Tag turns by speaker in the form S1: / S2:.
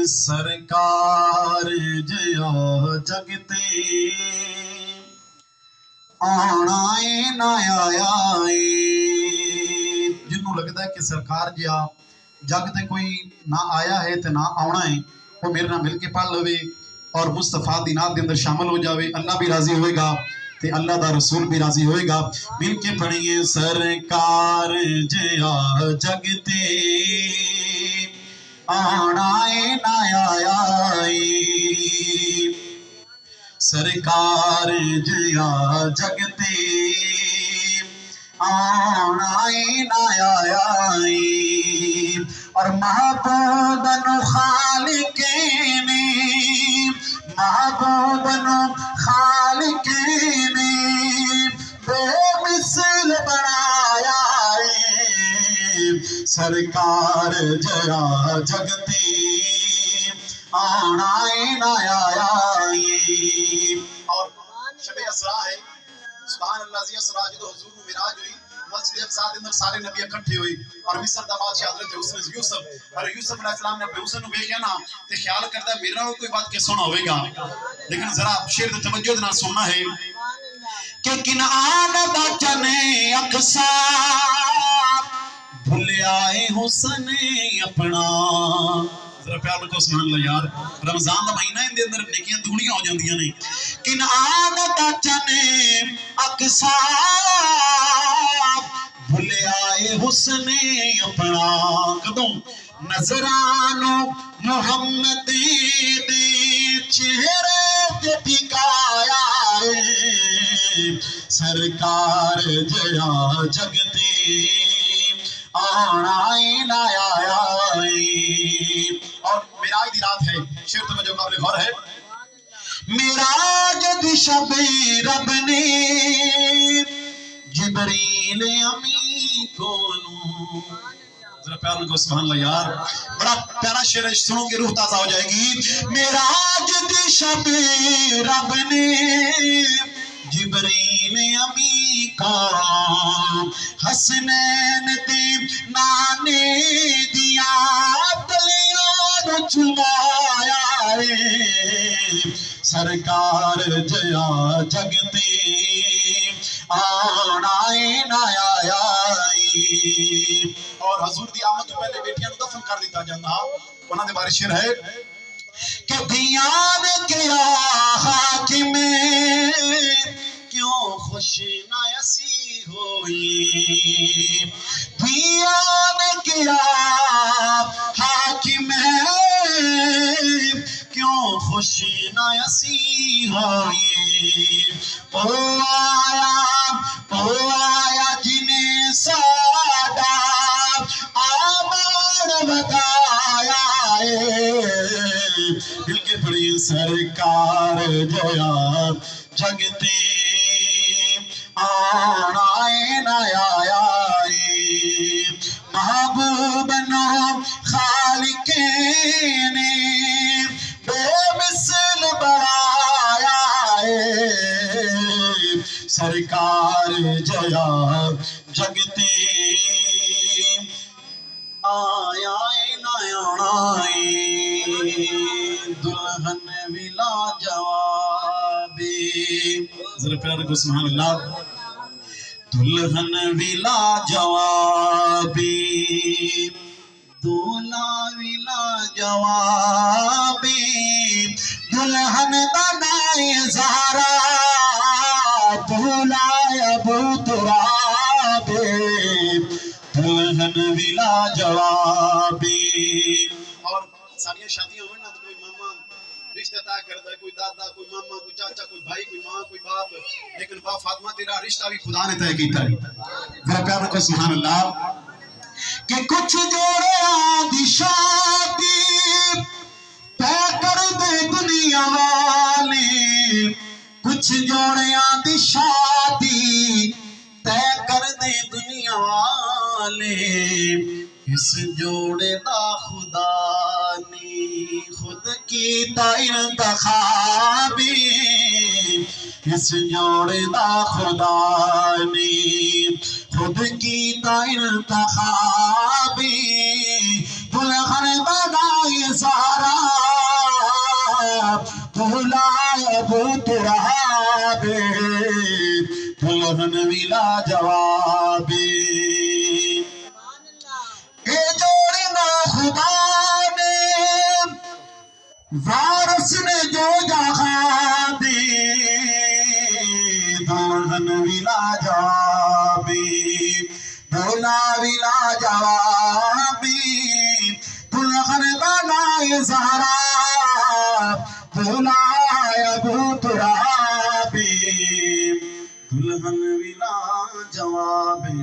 S1: سرکار جیا جگتے آنا نہ آیا جنہوں لگتا ہے کہ سرکار جیا جگ تے کوئی نہ آیا ہے تے نہ آنا ہے وہ میرے نہ مل کے پڑھ لوے اور مصطفیٰ دی نات دے اندر شامل ہو جاوے اللہ بھی راضی ہوئے گا تے اللہ دا رسول بھی راضی ہوئے گا مل کے پڑھیے سرکار جیا جگتے آنا نہ آیا سرکار جیا جگتے آنا نہ آیا اور محبوب نو خالق نے محبوب نو خالق نے بے مثل بنایا سرکار جیا جگتے آنا نہ آیا اور شب اسرا ہے سبحان اللہ زی اسرا جدو حضور کو معراج ہوئی مسجد اقصی دے اندر سارے نبی اکٹھے ہوئے اور مصر دا بادشاہ حضرت حسن یوسف اور یوسف علیہ السلام نے اپنے حسن نو ویکھیا نا تے خیال کردا میرے نال کوئی بات کہ سنا ہوے گا لیکن ذرا شعر تے توجہ نال سننا ہے کہ کنعان دا چنے اقصی بھولیا اے حسن اپنا ذرا پیار کو سبحان اللہ یار رمضان دا مہینہ ان دے اندر نیکیاں دگنیاں ہو جاندیاں نے کنعان دا چنے اقصی بھولیا اے حسن اپنا کدوں نظرانو محمد دے چہرے تے ٹھکایا سرکار جیا جگتے آنا نہ آیا اور معراج دی رات ہے شعر توجہ قابل غور ہے معراج دی شب رب نے جبریل امی کو ذرا پیار کو سبحان اللہ یار بڑا پیارا شعر ہے سنو گے روح تازہ ہو جائے گی معراج دی شب رب نے جبریل امی کا حسنین تے نانے دیا تلیاں چمایا سرکار جیا جگتے آنا نہ آیا اور حضور دی آمد تو پہلے بیٹیاں نو دفن کر دیتا جانا انہاں دے بارے شعر ہے کہ دیان کیا حاکم کیوں خوش نایسی ہوئی دیان کیا حاکم کیوں خوش نایسی ہوئی او آیا جنہیں سادا آمان بتایا دل کے پڑی سرکار جیا جگتے آنا نہ آیا محبوب نو خالق نے بے مثل بنایا سرکار جیا جگتے آیا نہ آنا دلہن ولا جوابی ذرا پیار کو سبحان اللہ دلہن ولا جوابی دولا ولا جوابی دلہن بنائے زہرا دولا ابو ترابی دلہن ولا جوابی اور ساری شادیاں ہوئے نا تو کوئی ماما رشتہ طے کرتا ہے کوئی دادا کوئی ماما کوئی چاچا کوئی بھائی کوئی ماں کوئی باپ لیکن با فاطمہ تیرا رشتہ بھی خدا نے طے کیتا ہے ذرا پیار کو سبحان اللہ کہ کچھ جوڑے آدھی شادی طے کر دے دنیا والے کچھ جوڑے آدھی شادی طے کر دے دنیا والے اس جوڑے دا خدا نے خود کی انتخابی اس جوڑے دا خدا نے خود کی انتخابی دلہن بنائے سارا وارث نے جو جہاں دی دلہن ولا جوابی دولا ولا جوابی دلہن بنا زہرا دولا ابو ترابی دلہن ولا جوابی